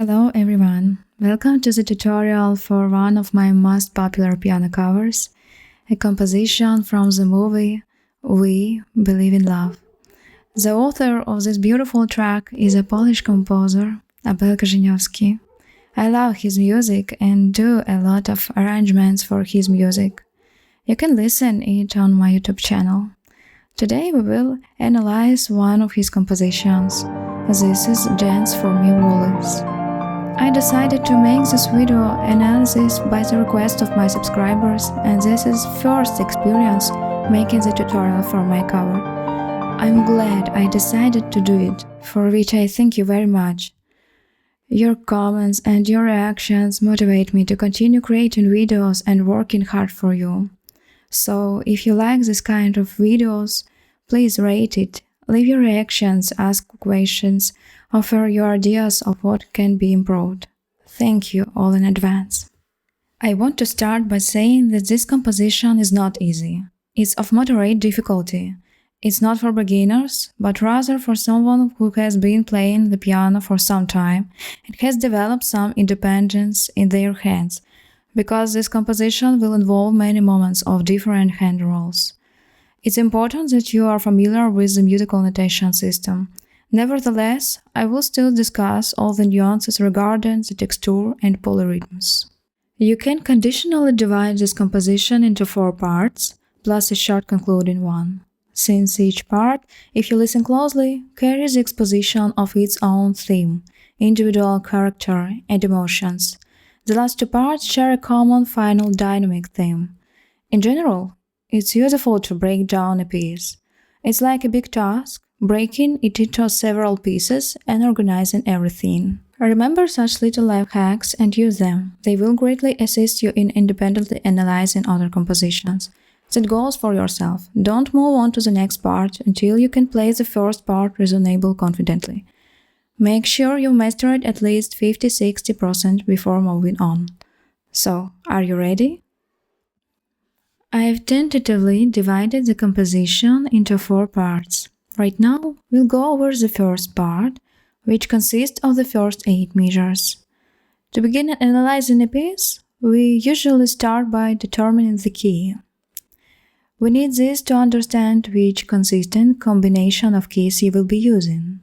Hello everyone, welcome to the tutorial for one of my most popular piano covers, a composition from the movie We Believe in Love. The author of this beautiful track is a Polish composer, Abel Korzheniowski. I love his music and do a lot of arrangements for his music. You can listen it on my YouTube channel. Today we will analyze one of his compositions. This is Dance For Me Wallis. I decided to make this video analysis by the request of my subscribers, and this is first experience making the tutorial for my cover. I'm glad I decided to do it, for which I thank you very much. Your comments and your reactions motivate me to continue creating videos and working hard for you. So, if you like this kind of videos, please rate it, leave your reactions, ask questions, offer your ideas of what can be improved. Thank you all in advance. I want to start by saying that this composition is not easy. It's of moderate difficulty. It's not for beginners, but rather for someone who has been playing the piano for some time and has developed some independence in their hands, because this composition will involve many moments of different hand rolls. It's important that you are familiar with the musical notation system. Nevertheless, I will still discuss all the nuances regarding the texture and polyrhythms. You can conditionally divide this composition into 4 parts, plus a short concluding one, since each part, if you listen closely, carries the exposition of its own theme, individual character, and emotions. The last 2 parts share a common final dynamic theme. In general, it's useful to break down a piece. It's like a big task, breaking it into several pieces and organizing everything. Remember such little life hacks and use them. They will greatly assist you in independently analyzing other compositions. Set goals for yourself. Don't move on to the next part until you can play the first part reasonably confidently. Make sure you master it at least 50–60% before moving on. So, are you ready? I've tentatively divided the composition into 4 parts. Right now, we'll go over the first part, which consists of the first 8 measures. To begin analyzing a piece, we usually start by determining the key. We need this to understand which consistent combination of keys you will be using.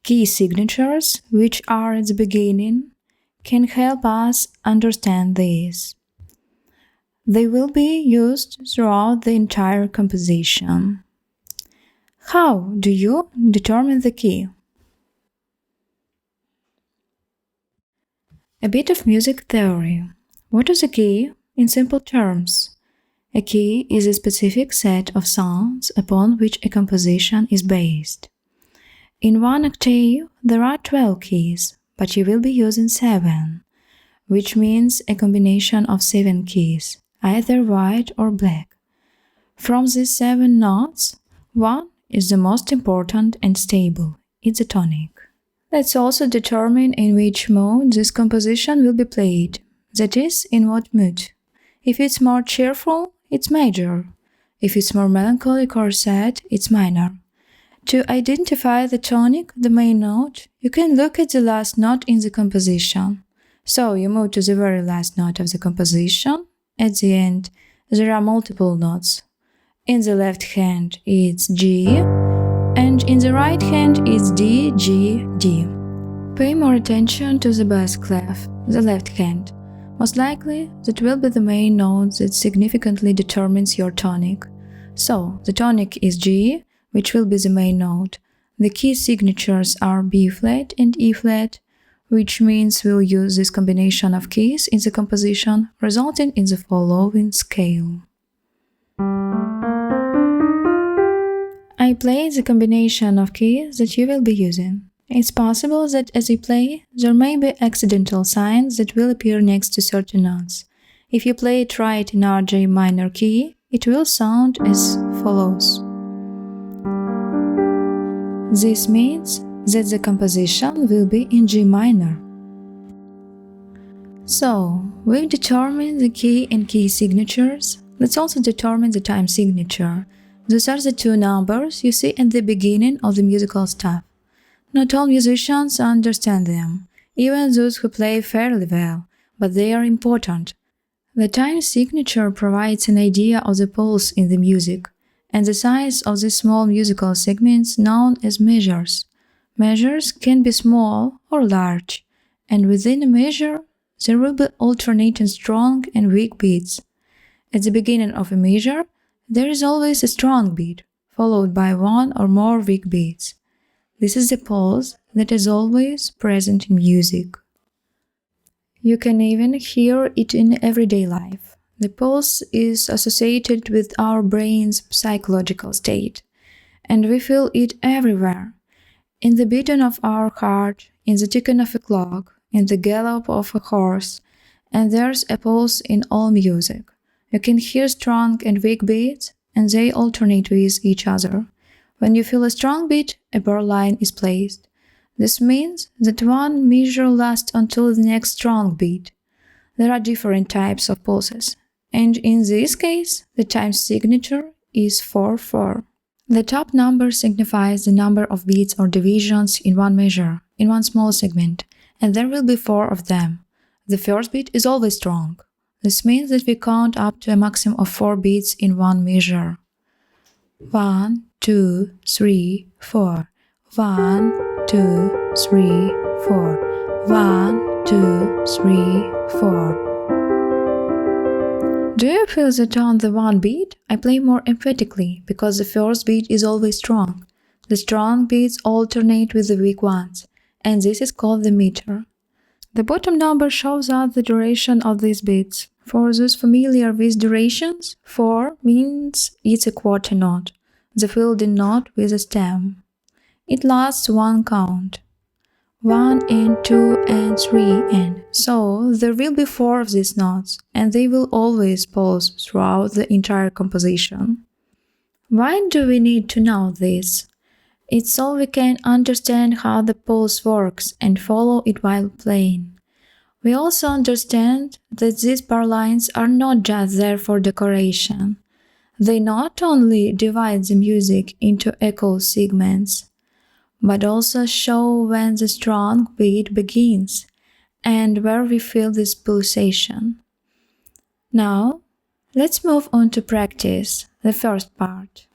Key signatures, which are at the beginning, can help us understand this. They will be used throughout the entire composition. How do you determine the key? A bit of music theory. What is a key? In simple terms, a key is a specific set of sounds upon which a composition is based. In one octave, there are 12 keys, but you will be using 7, which means a combination of 7 keys, either white or black. From these 7 notes, one is the most important and stable. It's a tonic. Let's also determine in which mode this composition will be played, that is, in what mood. If it's more cheerful, it's major. If it's more melancholic or sad, it's minor. To identify the tonic, the main note, you can look at the last note in the composition. So you move to the very last note of the composition. At the end, there are multiple notes. In the left hand, it's G, and in the right hand, it's D, G, D. Pay more attention to the bass clef, the left hand. Most likely, that will be the main note that significantly determines your tonic. So, the tonic is G, which will be the main note. The key signatures are B flat and E flat, which means we'll use this combination of keys in the composition, resulting in the following scale. I play the combination of keys that you will be using. It's possible that as you play, there may be accidental signs that will appear next to certain notes. If you play it right in RJ minor key, it will sound as follows. This means that the composition will be in G minor. So, we've determined the key and key signatures. Let's also determine the time signature. These are the 2 numbers you see at the beginning of the musical stuff. Not all musicians understand them. even those who play fairly well, but they are important. The time signature provides an idea of the pulse in the music, and the size of the small musical segments known as measures. Measures can be small or large, and within a measure there will be alternating strong and weak beats. At the beginning of a measure, there is always a strong beat, followed by one or more weak beats. This is the pulse that is always present in music. You can even hear it in everyday life. The pulse is associated with our brain's psychological state, and we feel it everywhere. In the beating of our heart, in the ticking of a clock, in the gallop of a horse, and there's a pulse in all music. You can hear strong and weak beats, and they alternate with each other. When you feel a strong beat, a bar line is placed. This means that one measure lasts until the next strong beat. There are different types of pulses, and in this case, the time signature is 4/4. The top number signifies the number of beats or divisions in one measure, in one small segment, and there will be 4 of them. The first beat is always strong. This means that we count up to a maximum of 4 beats in one measure. 1, 2, 3, 4. 1, 2, 3, 4. 1, 2, 3, 4. Do you feel that on the one beat, I play more emphatically because the first beat is always strong. The strong beats alternate with the weak ones, and this is called the meter. The bottom number shows us the duration of these beats. For those familiar with durations, 4 means it's a quarter note, the filled-in note with a stem. It lasts one count. 1 and 2 and 3 and so there will be 4 of these notes, and they will always pulse throughout the entire composition. Why do we need to know this? It's so we can understand how the pulse works and follow it while playing. We also understand that these bar lines are not just there for decoration. They not only divide the music into equal segments, but also show when the strong beat begins and where we feel this pulsation. Now, let's move on to practice, the first part.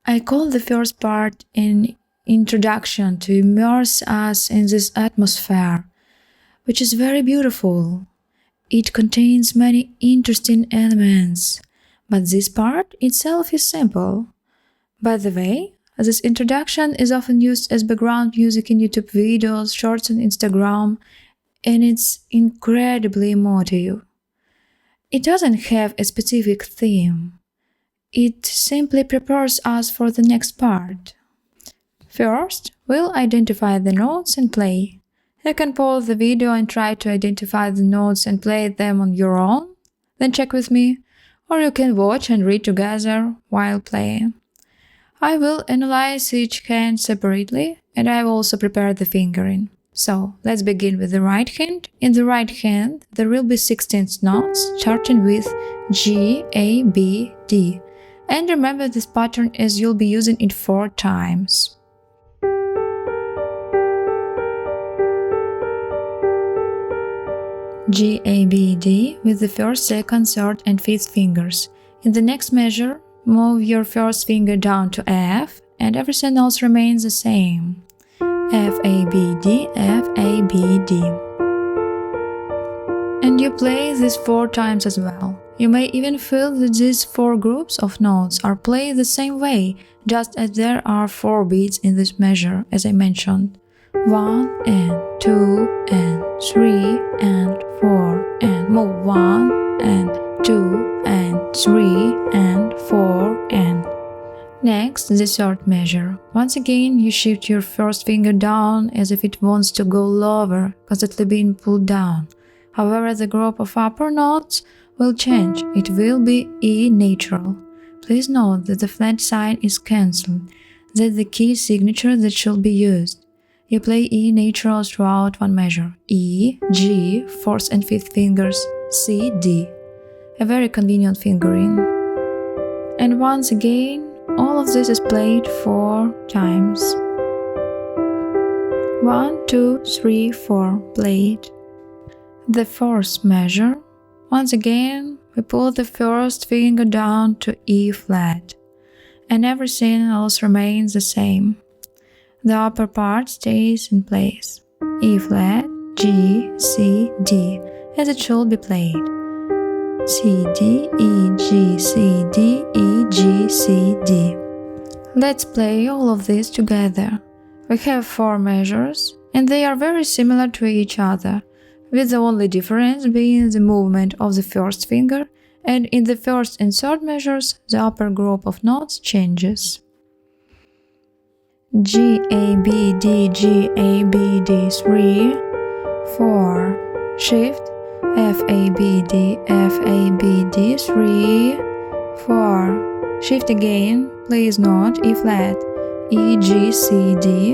I call the first part an introduction to immerse us in this atmosphere, which is very beautiful. It contains many interesting elements, but this part itself is simple. By the way, this introduction is often used as background music in YouTube videos, shorts on Instagram, and it's incredibly emotive. It doesn't have a specific theme. It simply prepares us for the next part. First, we'll identify the notes and play. You can pause the video and try to identify the notes and play them on your own, then check with me, or you can watch and read together while playing. I will analyze each hand separately, and I've also prepared the fingering. So, let's begin with the right hand. In the right hand, there will be 16 notes, starting with G, A, B, D. And remember this pattern as you'll be using it 4 times. G, A, B, D with the first, second, third, and fifth fingers. In the next measure, move your first finger down to F, and everything else remains the same. F, A, B, D, F, A, B, D. And you play this 4 times as well. You may even feel that these 4 groups of notes are played the same way, just as there are 4 beats in this measure, as I mentioned. 1 and 2 and 3 and 4 and move 1 and 2 and 3 and 4 and. Next, the third measure. Once again, you shift your first finger down as if it wants to go lower, constantly being pulled down. However, the group of upper notes will change. It will be E natural. Please note that the flat sign is cancelled. That's the key signature that should be used. You play E natural throughout one measure. E, G, fourth and fifth fingers, C, D. A very convenient fingering. And once again, all of this is played 4 times. 1, 2, 3, 4, played. The fourth measure. Once again, we pull the first finger down to E flat, and everything else remains the same. The upper part stays in place. E flat, G, C, D, as it should be played. C, D, E, G, C, D, E, G, C, D. Let's play all of this together. We have 4 measures, and they are very similar to each other, with the only difference being the movement of the first finger, and in the first and third measures, the upper group of notes changes. G, A, B, D, G, A, B, D, 3, 4, shift, F, A, B, D, F, A, B, D, 3, 4, shift again, please note E flat, E, G, C, D,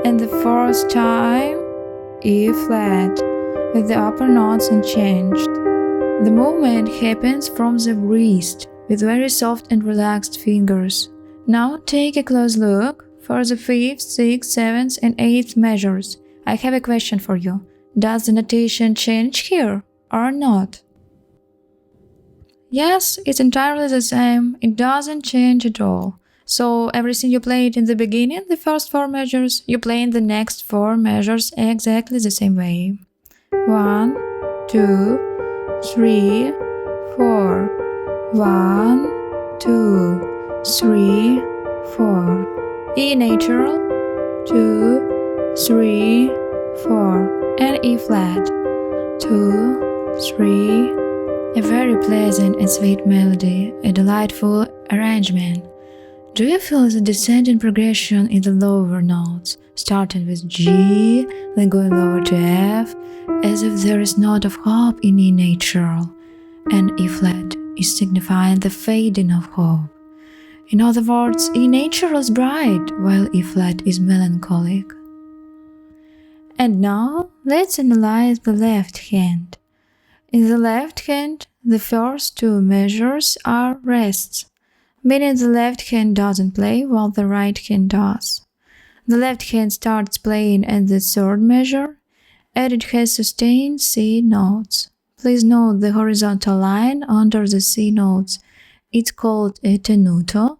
and the fourth time, E flat, with the upper notes unchanged. The movement happens from the wrist, with very soft and relaxed fingers. Now take a close look for the 5th, 6th, 7th, and 8th measures. I have a question for you. Does the notation change here or not? Yes, it's entirely the same. It doesn't change at all. So everything you played in the beginning, the first 4 measures, you play in the next 4 measures exactly the same way. 1, 2, 3, 4. 1, 2, 3, 4. E natural, 2, 3, 4. And E flat, 2, 3. A very pleasant and sweet melody, a delightful arrangement. Do you feel the descending progression in the lower notes, starting with G, then going lower to F, as if there is note of hope in E natural, and E flat is signifying the fading of hope. In other words, E natural is bright, while E flat is melancholic. And now, let's analyze the left hand. In the left hand, the first 2 measures are rests, meaning the left hand doesn't play while the right hand does. The left hand starts playing at the 3rd measure, and it has sustained C notes. Please note the horizontal line under the C notes. It's called a tenuto,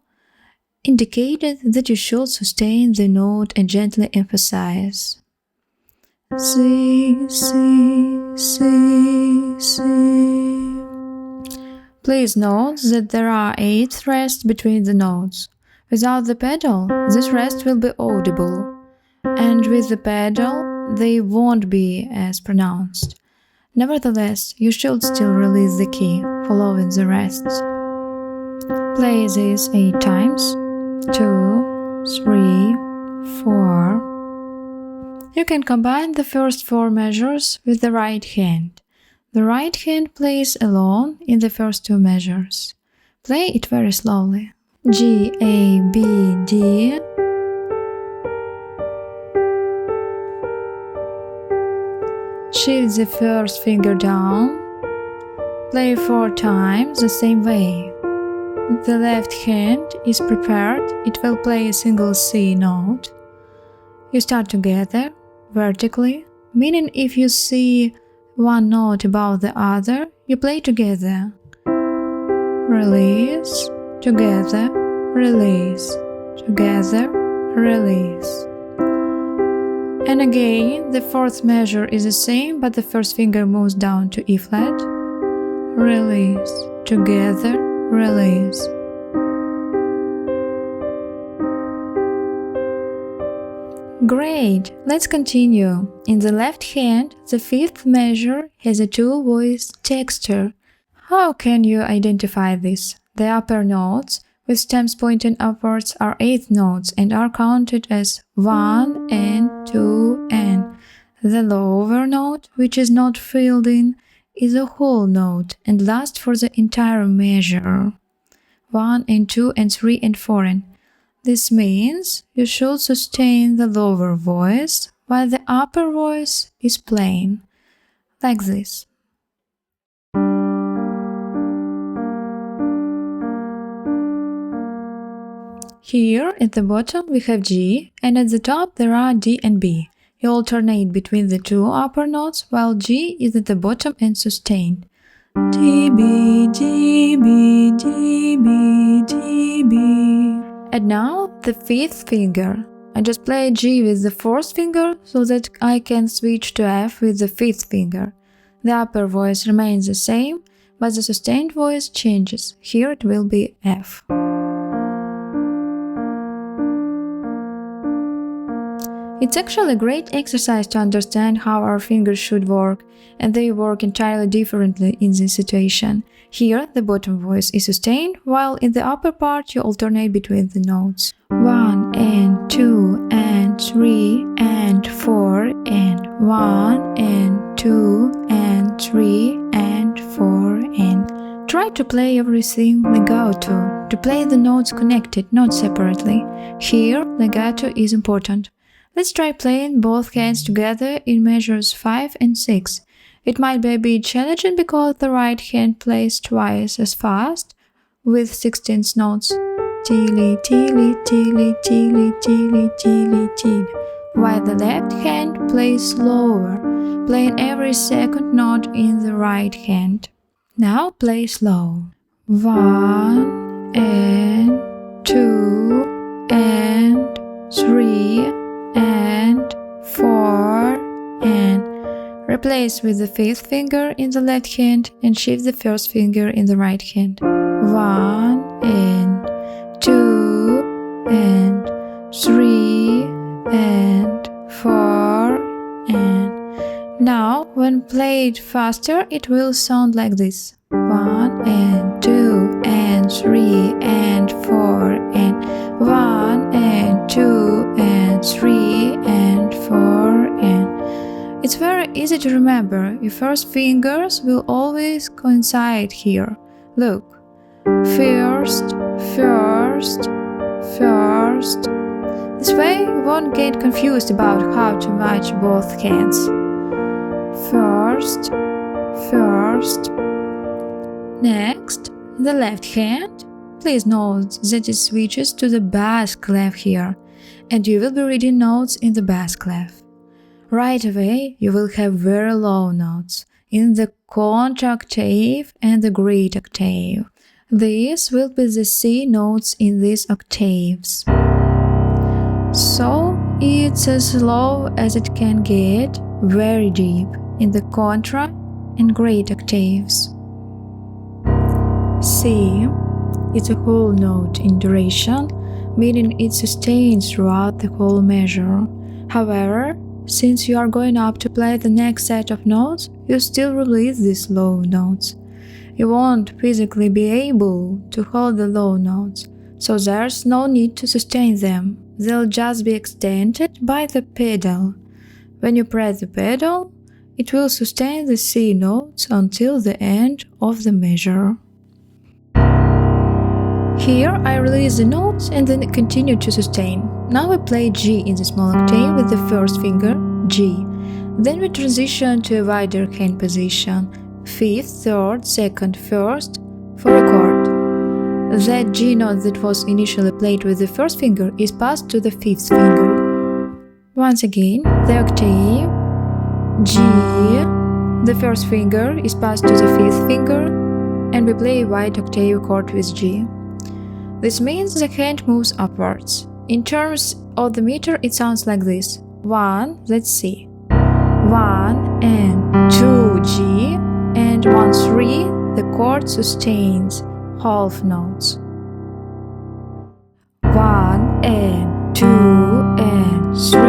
indicated that you should sustain the note and gently emphasize. C, C, C, C. Please note that there are 8 rests between the notes. Without the pedal, this rest will be audible, and with the pedal, they won't be as pronounced. Nevertheless, you should still release the key, following the rests. Play this 8 times. 2, 3, 4. You can combine the first 4 measures with the right hand. The right hand plays alone in the first 2 measures. Play it very slowly. G, A, B, D. Shift the first finger down. Play 4 times the same way. The left hand is prepared. It will play a single C note. You start together, vertically, meaning if you see one note above the other, you play together. Release, together, release, together, release. And again, the 4th measure is the same, but the first finger moves down to E flat. Release, together, release. Great! Let's continue. In the left hand, the 5th measure has a 2-voice texture. How can you identify this? The upper notes, with stems pointing upwards, are 8th notes and are counted as 1 and 2 and. The lower note, which is not filled in, is a whole note and lasts for the entire measure. 1 and 2 and 3 and 4 and. This means you should sustain the lower voice while the upper voice is plain, like this. Here at the bottom we have G, and at the top there are D and B. You alternate between the two upper notes, while G is at the bottom and sustained. D, B, D, B, D, B, D, B. And now the fifth finger. I just play G with the fourth finger so that I can switch to F with the fifth finger. The upper voice remains the same, but the sustained voice changes. Here it will be F. It's actually a great exercise to understand how our fingers should work, and they work entirely differently in this situation. Here, the bottom voice is sustained, while in the upper part you alternate between the notes. 1 and 2 and 3 and 4 and 1 and 2 and 3 and 4 and... Try to play everything legato, to play the notes connected, not separately. Here, legato is important. Let's try playing both hands together in measures 5 and 6. It might be a bit challenging because the right hand plays twice as fast with 16th notes. Tilly, tilly, tilly, tilly, tilly, tilly, tilly. While the left hand plays slower, playing every second note in the right hand. Now play slow. 1 and 2 and 3 and 4 and replace with the fifth finger in the left hand and shift the first finger in the right hand. 1 and 2 and 3 and 4 and... Now, when played faster, it will sound like this. 1 and 2 and 3 and 4 and 1 and 2 and 3 and 4 and... It's very easy to remember. Your first fingers will always coincide here. Look. First, first, first. This way you won't get confused about how to match both hands. First, first. Next, the left hand. Please note that it switches to the bass clef here, and you will be reading notes in the bass clef. Right away, you will have very low notes in the contra octave and the great octave. These will be the C notes in these octaves. So it's as low as it can get, very deep in the contra and great octaves. C. It's a whole note in duration, meaning it sustains throughout the whole measure. However, since you are going up to play the next set of notes, you still release these low notes. You won't physically be able to hold the low notes, so there's no need to sustain them. They'll just be extended by the pedal. When you press the pedal, it will sustain the C notes until the end of the measure. Here I release the notes and then continue to sustain. Now we play G in the small octave with the first finger, G. Then we transition to a wider hand position, 5th, 3rd, 2nd, 1st, for a chord. That G note that was initially played with the first finger is passed to the 5th finger. Once again, the octave, G, the first finger is passed to the 5th finger, and we play a wide octave chord with G. This means the hand moves upwards. In terms of the meter, it sounds like this. 1, let's see. 1 and 2 G, and 1, 3, the chord sustains half notes. 1 and 2 and 3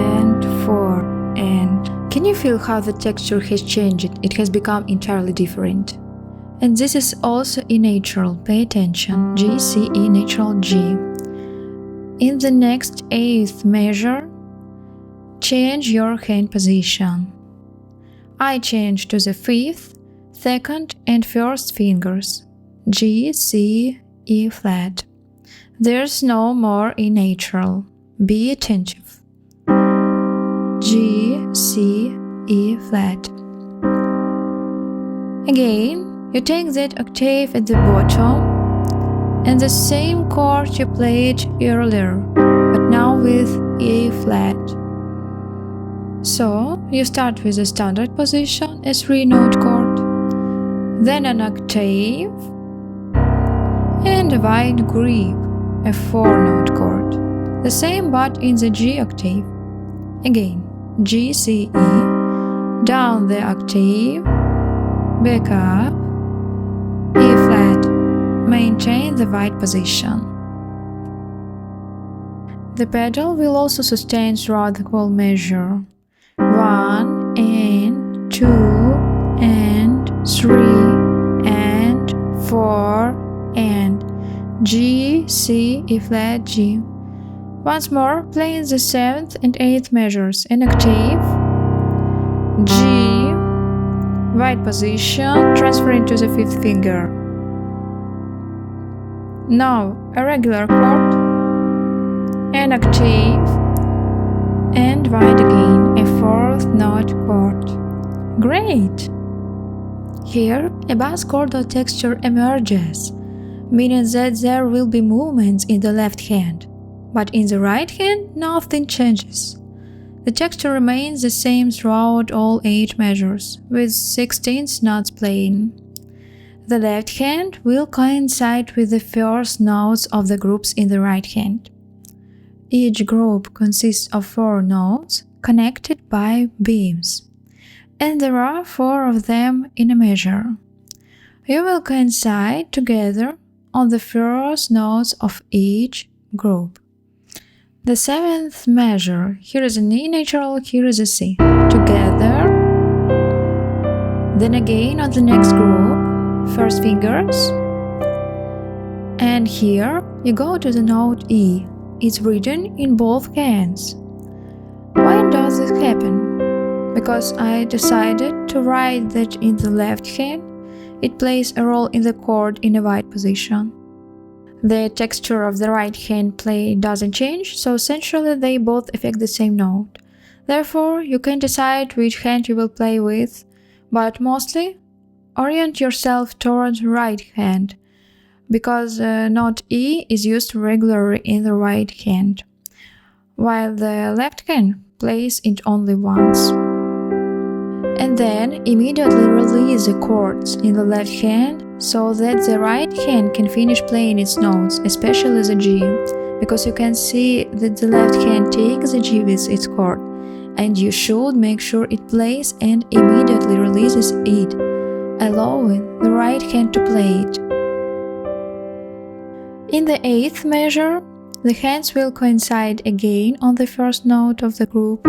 and 4 and... Can you feel how the texture has changed? It has become entirely different. And this is also E natural, pay attention, G, C, E natural, G. In the next 8th measure, change your hand position. I change to the 5th, 2nd and 1st fingers, G, C, E flat. There's no more E natural, be attentive. G, C, E flat. Again, you take that octave at the bottom and the same chord you played earlier, but now with E flat. So, you start with a standard position, a 3-note chord, then an octave, and a wide grip, a 4-note chord. The same but in the G octave. Again, G, C, E, down the octave, back up, E flat, maintain the wide position. The pedal will also sustain throughout the whole measure. 1 and 2 and 3 and 4 and G, C, E flat, G. Once more, playing the 7th and 8th measures, an octave, G, wide position, transferring to the 5th finger. Now, a regular chord, an octave, and wide again, a 4th note chord. Great! Here, a bass chordal texture emerges, meaning that there will be movements in the left hand, but in the right hand, nothing changes. The texture remains the same throughout all 8 measures, with 16th notes playing. The left hand will coincide with the first notes of the groups in the right hand. Each group consists of 4 notes connected by beams, and there are 4 of them in a measure. You will coincide together on the first notes of each group. The 7th measure, here is an E natural, here is a C, together, then again on the next group, first fingers, and here you go to the note E. It's written in both hands. Why does this happen? Because I decided to write that in the left hand it plays a role in the chord in a wide position. The texture of the right hand play doesn't change, so essentially they both affect the same note. Therefore, you can decide which hand you will play with, but mostly orient yourself towards right hand, because note E is used regularly in the right hand, while the left hand plays it only once. And then immediately release the chords in the left hand so that the right hand can finish playing its notes, especially the G, because you can see that the left hand takes the G with its chord, and you should make sure it plays and immediately releases it, allowing the right hand to play it. In the 8th measure, the hands will coincide again on the first note of the group.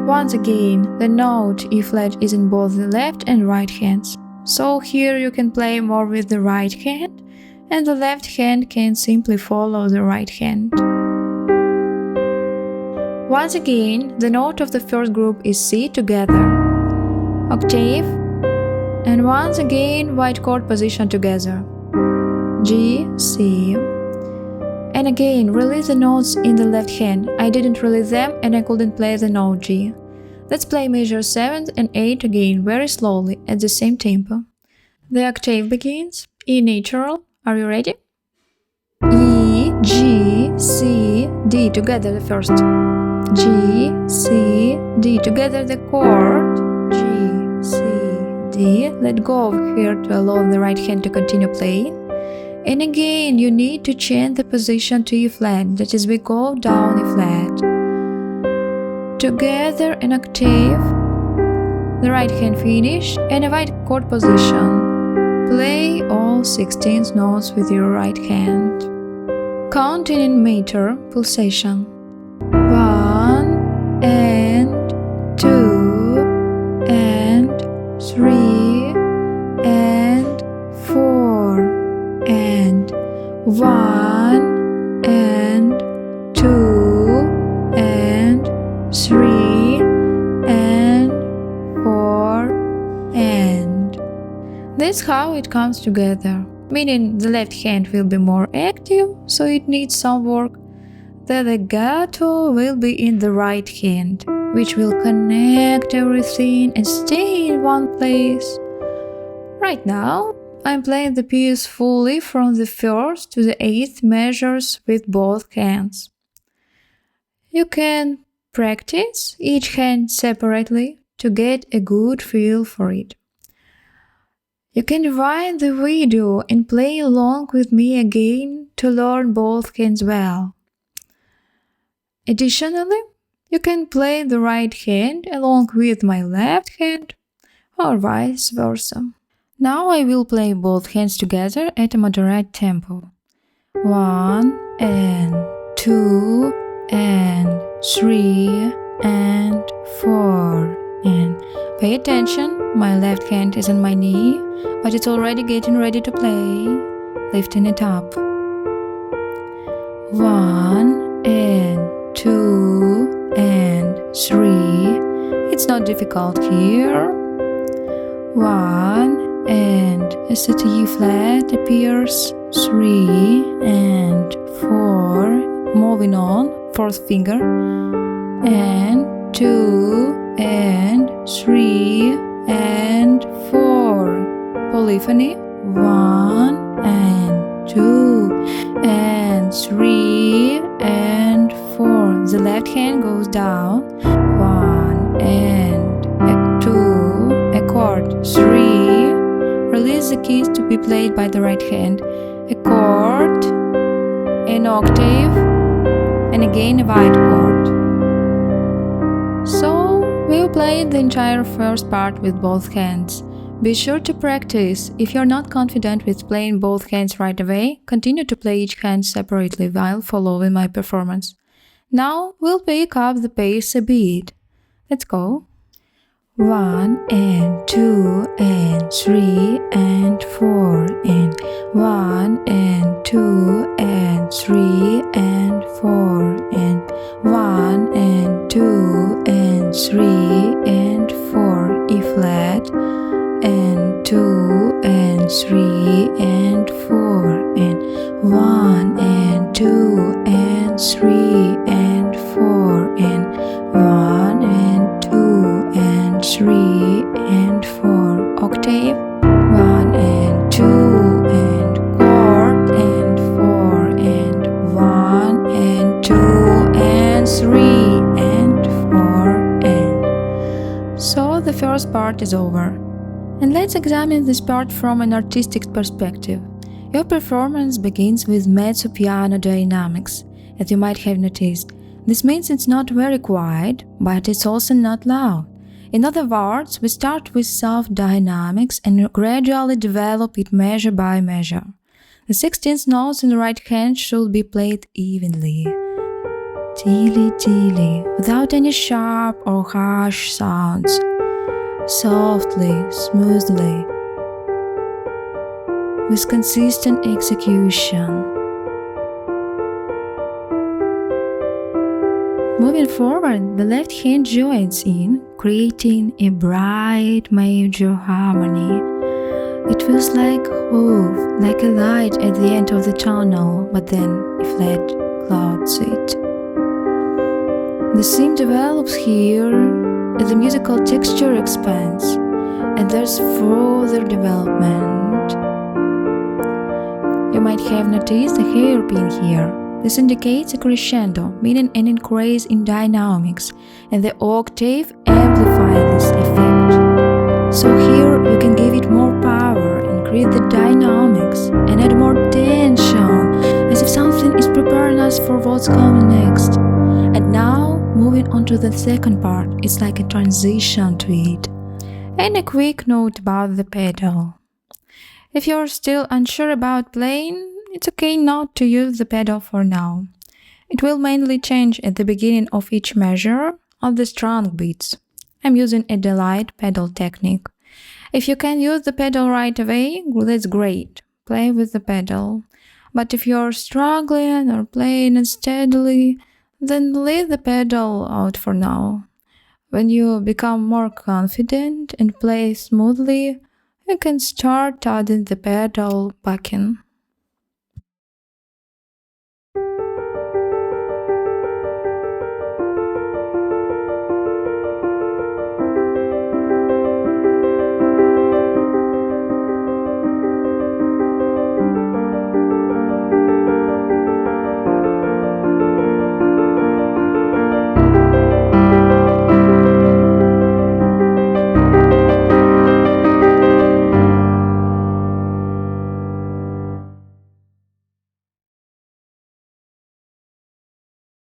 Once again, the note E flat is in both the left and right hands, so here you can play more with the right hand, and the left hand can simply follow the right hand. Once again, the note of the first group is C together, octave, and once again wide chord position together, G, C. And again, release the notes in the left hand. I didn't release them and I couldn't play the note G. Let's play measures 7 and 8 again very slowly at the same tempo. The octave begins, E natural. Are you ready? E, G, C, D together the first. G, C, D together the chord. G, C, D. Let go of here to allow the right hand to continue playing. And again, you need to change the position to E flat, that is, we go down E flat. Together an octave, the right hand finish, and a wide chord position. Play all 16th notes with your right hand. Counting in meter pulsation. 1 and 2 and 3 and 4. And 1 and 2 and 3 and 4 and. That's how it comes together, meaning the left hand will be more active, so it needs some work. The legato will be in the right hand, which will connect everything and stay in one place. Right now, I'm playing the piece fully from the first to the eighth measures with both hands. You can practice each hand separately to get a good feel for it. You can rewind the video and play along with me again to learn both hands well. Additionally, you can play the right hand along with my left hand, or vice versa. Now I will play both hands together at a moderate tempo. 1 and 2 and 3 and 4 and pay attention, my left hand is on my knee, but it's already getting ready to play, lifting it up. 1 and 2 and 3. It's not difficult here. 1 and a set E flat appears. 3 and 4. Moving on, fourth finger. And 2 and 3 and 4. Polyphony. 1 and 2 and 3 and 4. The left hand goes down. 1 and 2, a chord. 3. Release the keys to be played by the right hand. A chord, an octave, and again a white chord. So we'll play the entire first part with both hands. Be sure to practice. If you're not confident with playing both hands right away, continue to play each hand separately while following my performance. Now we'll pick up the pace a bit. Let's go. 1 and 2 and 3 and 4 and 1 and 2 and 3 and 4 and 1 and 2 and 3 and 4 E flat and 2 and 3 and 4 and 1 and 2 and 3 and 4 and 1 and 2 and 3 and 4 octave, 1 and 2 and chord and 4 and 1 and 2 and 3 and 4 and. So the first part is over. And let's examine this part from an artistic perspective. Your performance begins with mezzo-piano dynamics, as you might have noticed. This means it's not very quiet, but it's also not loud. In other words, we start with soft dynamics and gradually develop it measure by measure. The 16th notes in the right hand should be played evenly. Tilly, without any sharp or harsh sounds. Softly, smoothly, with consistent execution. Moving forward, the left hand joins in, creating a bright major harmony. It feels like hope, like a light at the end of the tunnel, but then a flat clouds it. The theme develops here as the musical texture expands, and there's further development. You might have noticed a hairpin here. This indicates a crescendo, meaning an increase in dynamics, and the octave amplifies this effect. So here you can give it more power and create the dynamics and add more tension, as if something is preparing us for what's coming next. And now, moving on to the second part, it's like a transition to it. And a quick note about the pedal. If you're still unsure about playing, it's okay not to use the pedal for now. It will mainly change at the beginning of each measure of the strong beats. I'm using a delayed pedal technique. If you can use the pedal right away, that's great. Play with the pedal. But if you're struggling or playing unsteadily, then leave the pedal out for now. When you become more confident and play smoothly, you can start adding the pedal back in.